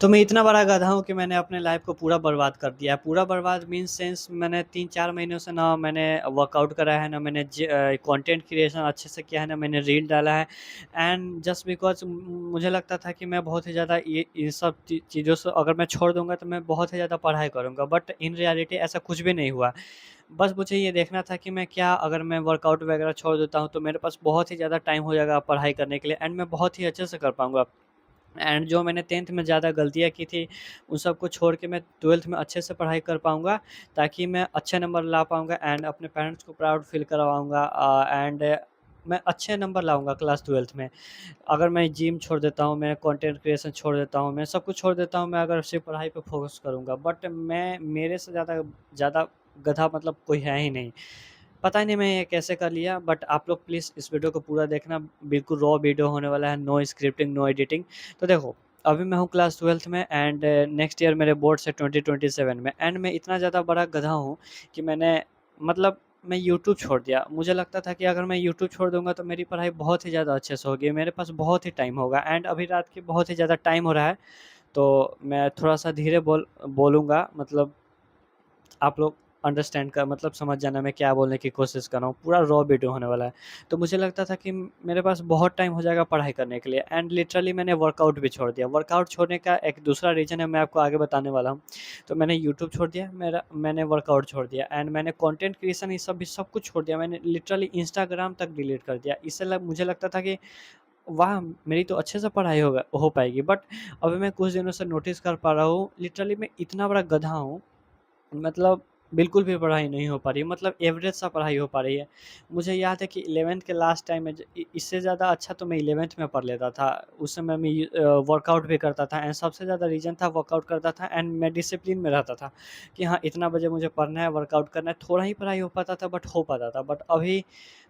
तो मैं इतना बड़ा गधा हूँ कि मैंने अपने लाइफ को पूरा बर्बाद कर दिया है। पूरा बर्बाद मीन्स सेंस मैंने 3-4 महीनों से ना मैंने वर्कआउट करा है, ना मैंने कंटेंट क्रिएशन अच्छे से किया है, ना मैंने रील डाला है। एंड जस्ट बिकॉज़ मुझे लगता था कि मैं बहुत ही ज़्यादा ये इन सब चीज़ों से अगर मैं छोड़ दूँगा तो मैं बहुत ही ज़्यादा पढ़ाई करूँगा। बट इन रियलिटी ऐसा कुछ भी नहीं हुआ। बस मुझे ये देखना था कि मैं क्या अगर मैं वर्कआउट वगैरह छोड़ देता हूँ तो मेरे पास बहुत ही ज़्यादा टाइम हो जाएगा पढ़ाई करने के लिए एंड मैं बहुत ही अच्छे से कर पाऊँगा। एंड जो मैंने 10th में ज़्यादा गलतियाँ की थी, उन सबको छोड़ के मैं 12th में अच्छे से पढ़ाई कर पाऊँगा, ताकि मैं अच्छे नंबर ला पाऊँगा एंड अपने पेरेंट्स को प्राउड फ़ील करवाऊँगा एंड मैं अच्छे नंबर लाऊँगा क्लास 12th में। अगर मैं जिम छोड़ देता हूँ, मैं कंटेंट क्रिएशन छोड़ देता हूँ, मैं सब कुछ छोड़ देता हूँ, मैं अगर सिर्फ़ पढ़ाई पे फ़ोकस करूँगा, बट मैं मेरे से ज़्यादा ज़्यादा गधा मतलब कोई है ही नहीं। पता नहीं मैं ये कैसे कर लिया, बट आप लोग प्लीज़ इस वीडियो को पूरा देखना, बिल्कुल रॉ वीडियो होने वाला है, नो स्क्रिप्टिंग, नो एडिटिंग। तो देखो, अभी मैं हूँ क्लास 12th में एंड नेक्स्ट ईयर मेरे बोर्ड्स है 2027 में एंड मैं इतना ज़्यादा बड़ा गधा हूँ कि मैंने मतलब मैं यूट्यूब छोड़ दिया। मुझे लगता था कि अगर मैं यूट्यूब छोड़ दूँगा तो मेरी पढ़ाई बहुत ही ज़्यादा अच्छे से होगी, मेरे पास बहुत ही टाइम होगा एंड अभी रात के बहुत ही ज़्यादा टाइम हो रहा है, तो मैं थोड़ा-सा धीरे बोलूँगा, मतलब आप लोग अंडरस्टैंड कर मतलब समझ जाना मैं क्या बोलने की कोशिश कर रहा हूँ, पूरा रॉ वीडियो होने वाला है। तो मुझे लगता था कि मेरे पास बहुत टाइम हो जाएगा पढ़ाई करने के लिए एंड लिटरली मैंने वर्कआउट भी छोड़ दिया। वर्कआउट छोड़ने का एक दूसरा रीज़न है, मैं आपको आगे बताने वाला हूँ। तो मैंने यूट्यूब छोड़ दिया, मैंने वर्कआउट छोड़ दिया एंड मैंने कंटेंट क्रिएशन ये सब भी सब कुछ छोड़ दिया। मैंने लिटरली इंस्टाग्राम तक डिलीट कर दिया। इससे मुझे लगता था कि वाह! मेरी तो अच्छे से पढ़ाई हो पाएगी, बट अभी मैं कुछ दिनों से नोटिस कर पा रहा हूँ, लिटरली मैं इतना बड़ा गधा हूँ, मतलब बिल्कुल भी पढ़ाई नहीं हो पा रही है, मतलब एवरेज सा पढ़ाई हो पा रही है। मुझे याद है कि 11th के लास्ट टाइम में इससे ज़्यादा अच्छा तो मैं 11th में पढ़ लेता था। उस समय मैं वर्कआउट भी करता था एंड सबसे ज़्यादा रीज़न था वर्कआउट करता था एंड मैं डिसिप्लिन में रहता था कि हाँ, इतना बजे मुझे पढ़ना है, वर्कआउट करना है। थोड़ा ही पढ़ाई हो पाता था, बट हो पाता था। बट अभी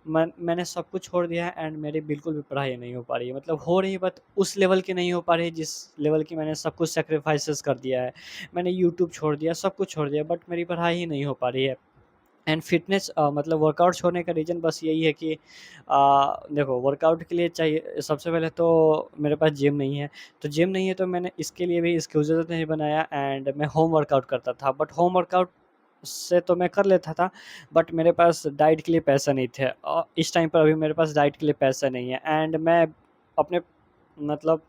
मैंने सब कुछ छोड़ दिया है एंड मेरी बिल्कुल भी पढ़ाई नहीं हो पा रही है। मतलब हो रही है, बट उस लेवल की नहीं हो पा रही है जिस लेवल की मैंने सब कुछ सैक्रिफाइसेस कर दिया है। मैंने यूट्यूब छोड़ दिया, सब कुछ छोड़ दिया, बट मेरी पढ़ाई ही नहीं हो पा रही है। एंड फिटनेस मतलब वर्कआउट छोड़ने का रीज़न बस यही है कि देखो, वर्कआउट के लिए चाहिए सबसे पहले तो मेरे पास जिम नहीं है। तो जिम नहीं है तो मैंने इसके लिए भी एक्सक्यूज़ेज़ नहीं बनाया एंड मैं होम वर्कआउट करता था। बट होम वर्कआउट से तो मैं कर लेता था, बट मेरे पास डाइट के लिए पैसा नहीं थे। इस टाइम पर अभी मेरे पास डाइट के लिए पैसा नहीं है एंड मैं अपने मतलब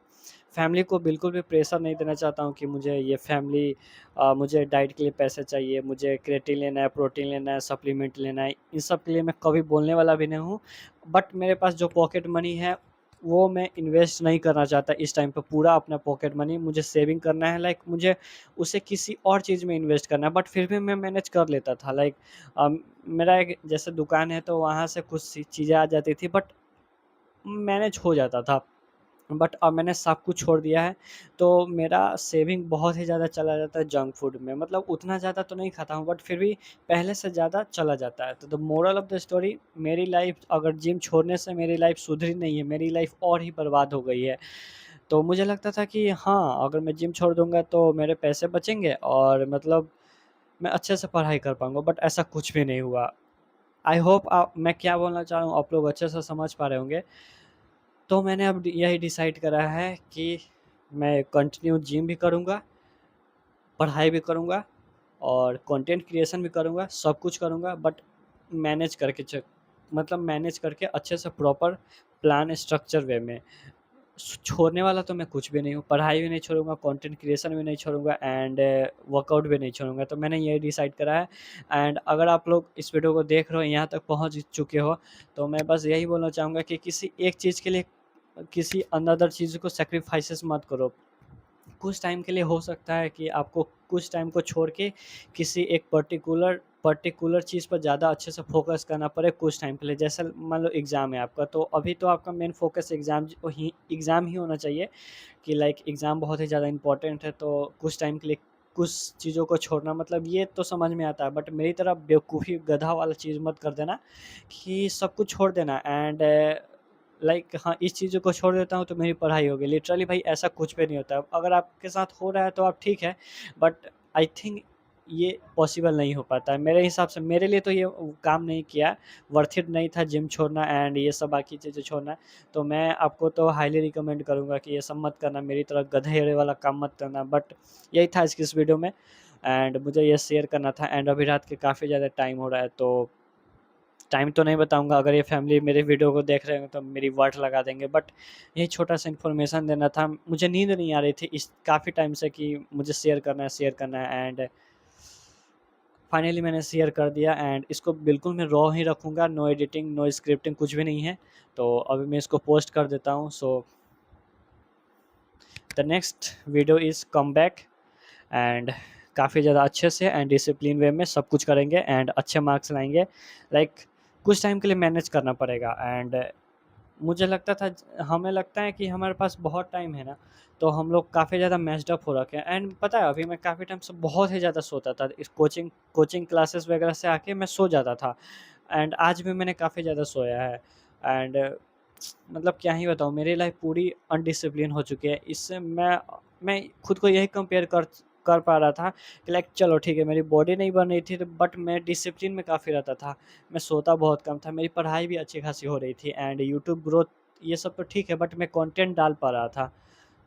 फैमिली को बिल्कुल भी प्रेशर नहीं देना चाहता हूँ कि मुझे डाइट के लिए पैसे चाहिए, मुझे क्रेटिन लेना है, प्रोटीन लेना है, सप्लीमेंट लेना है, इन सब के लिए मैं कभी बोलने वाला भी नहीं हूँ। बट मेरे पास जो पॉकेट मनी है, वो मैं इन्वेस्ट नहीं करना चाहता इस टाइम पे। पूरा अपना पॉकेट मनी मुझे सेविंग करना है, लाइक मुझे उसे किसी और चीज़ में इन्वेस्ट करना है, बट फिर भी मैं मैनेज कर लेता था। लाइक मेरा एक जैसे दुकान है तो वहाँ से कुछ चीज़ें आ जाती थी, बट मैनेज हो जाता था। बट अब मैंने सब कुछ छोड़ दिया है, तो मेरा सेविंग बहुत ही ज़्यादा चला जाता है जंक फूड में। मतलब उतना ज़्यादा तो नहीं खाता हूँ, बट फिर भी पहले से ज़्यादा चला जाता है। तो the moral of the story, मेरी लाइफ़ अगर जिम छोड़ने से मेरी लाइफ़ सुधरी नहीं है, मेरी लाइफ़ और ही बर्बाद हो गई है। तो मुझे लगता था कि हाँ, अगर मैं जिम छोड़ दूँगा तो मेरे पैसे बचेंगे और मतलब मैं अच्छे से पढ़ाई कर पाऊँगा, बट ऐसा कुछ भी नहीं हुआ। आई होप आप मैं क्या बोलना चाह रहा हूँ आप लोग अच्छे से समझ पा रहे होंगे। तो मैंने अब यही डिसाइड करा है कि मैं कंटिन्यू जिम भी करूँगा, पढ़ाई भी करूँगा और कंटेंट क्रिएशन भी करूँगा, सब कुछ करूँगा, बट मैनेज करके मैनेज करके अच्छे से प्रॉपर प्लान स्ट्रक्चर वे में। छोड़ने वाला तो मैं कुछ भी नहीं हूँ, पढ़ाई भी नहीं छोड़ूँगा, कंटेंट क्रिएशन भी नहीं छोड़ूँगा एंड वर्कआउट भी नहीं छोड़ूँगा। तो मैंने यही डिसाइड करा है एंड अगर आप लोग इस वीडियो को देख रहे हो, यहाँ तक पहुँच चुके हो, तो मैं बस यही बोलना चाहूँगा कि किसी एक चीज़ के लिए किसी अनदर चीज़ को सैक्रिफाइसेस मत करो। कुछ टाइम के लिए हो सकता है कि आपको कुछ टाइम को छोड़ के किसी एक पर्टिकुलर चीज़ पर ज़्यादा अच्छे से फ़ोकस करना पड़े कुछ टाइम के लिए। जैसे मान लो एग्ज़ाम है आपका, तो अभी तो आपका मेन फ़ोकस एग्ज़ाम ही होना चाहिए कि लाइक एग्ज़ाम बहुत ही ज़्यादा इम्पोर्टेंट है, तो कुछ टाइम के लिए कुछ चीज़ों को छोड़ना, मतलब ये तो समझ में आता है, बट मेरी तरह बेवकूफ़ी गधा वाला चीज़ मत कर देना कि सब कुछ छोड़ देना एंड लाइक हाँ, इस चीज़ों को छोड़ देता हूँ तो मेरी पढ़ाई होगी। लिटरली भाई ऐसा कुछ भी नहीं होता है। अगर आपके साथ हो रहा है तो आप ठीक है, बट आई थिंक ये पॉसिबल नहीं हो पाता है मेरे हिसाब से। मेरे लिए तो ये काम नहीं किया, वर्थ इट नहीं था जिम छोड़ना एंड ये सब बाकी चीज़ें छोड़ना। तो मैं आपको तो हाईली रिकमेंड करूँगा कि ये सब मत करना, मेरी तरह गधे वाला काम मत करना। बट यही था इसकी इस वीडियो में, एंड मुझे ये शेयर करना था। एंड अभी रात के काफ़ी ज़्यादा टाइम हो रहा है, तो टाइम तो नहीं बताऊंगा, अगर ये फैमिली मेरे वीडियो को देख रहे हो तो मेरी वाट लगा देंगे। बट यही छोटा सा इन्फॉर्मेशन देना था, मुझे नींद नहीं आ रही थी इस काफ़ी टाइम से कि मुझे शेयर करना है शेयर करना है, एंड फाइनली मैंने शेयर कर दिया। एंड इसको बिल्कुल मैं रॉ ही रखूँगा, नो एडिटिंग नो स्क्रिप्टिंग कुछ भी नहीं है। तो अभी मैं इसको पोस्ट कर देता हूँ। So the next video is come back, and काफ़ी ज़्यादा अच्छे से एंड डिसिप्लिन वे में सब कुछ करेंगे एंड अच्छे मार्क्स लाएंगे। लाइक कुछ टाइम के लिए मैनेज करना पड़ेगा। एंड मुझे लगता था, हमें लगता है कि हमारे पास बहुत टाइम है ना, तो हम लोग काफ़ी ज़्यादा मैच्ड अप हो रखे हैं। एंड पता है अभी मैं काफ़ी टाइम से बहुत ही ज़्यादा सोता था, इस कोचिंग क्लासेस वगैरह से आके मैं सो जाता था। एंड आज भी मैंने काफ़ी ज़्यादा सोया है। एंड मतलब क्या ही बताऊँ, मेरी लाइफ पूरी अनडिसिप्लिन हो चुकी है। इससे मैं खुद को यही कंपेयर कर कर पा रहा था कि लाइक चलो ठीक है, मेरी बॉडी नहीं बन रही थी तो बट मैं डिसिप्लिन में काफ़ी रहता था। मैं सोता बहुत कम था, मेरी पढ़ाई भी अच्छी खासी हो रही थी एंड यूट्यूब ग्रोथ ये सब तो ठीक है, बट मैं कंटेंट डाल पा रहा था।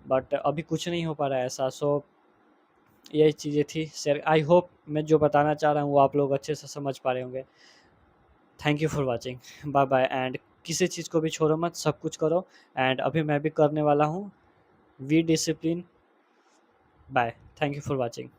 बट अभी कुछ नहीं हो पा रहा है ऐसा। सो यही चीज़ें थी शेयर। आई होप मैं जो बताना चाह रहा हूँ वो आप लोग अच्छे से समझ पा रहे होंगे। Thank you for watching, bye bye. And किसी चीज़ को भी छोड़ो मत, सब कुछ करो। एंड अभी मैं भी करने वाला हूँ। We discipline. Bye, thank you for watching.